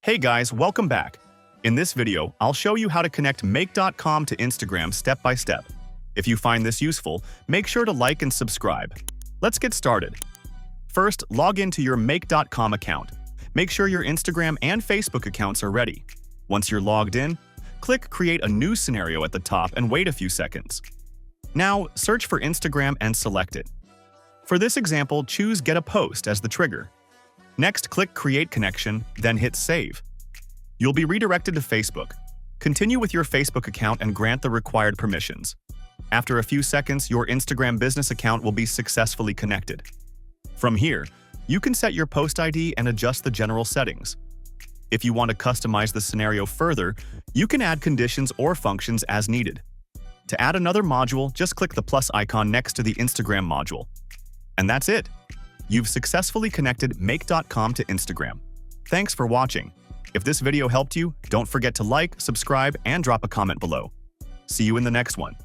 Hey guys, welcome back. In this video, I'll show you how to connect Make.com to Instagram step by step. If you find this useful, make sure to like and subscribe. Let's get started. First, log into your Make.com account. Make sure your Instagram and Facebook accounts are ready. Once you're logged in, click Create a new scenario at the top and wait a few seconds. Now, search for Instagram and select it. For this example, choose Get a Post as the trigger. Next, click Create Connection, then hit Save. You'll be redirected to Facebook. Continue with your Facebook account and grant the required permissions. After a few seconds, your Instagram business account will be successfully connected. From here, you can set your post ID and adjust the general settings. If you want to customize the scenario further, you can add conditions or functions as needed. To add another module, just click the plus icon next to the Instagram module. And that's it! You've successfully connected Make.com to Instagram. Thanks for watching. If this video helped you, don't forget to like, subscribe, and drop a comment below. See you in the next one.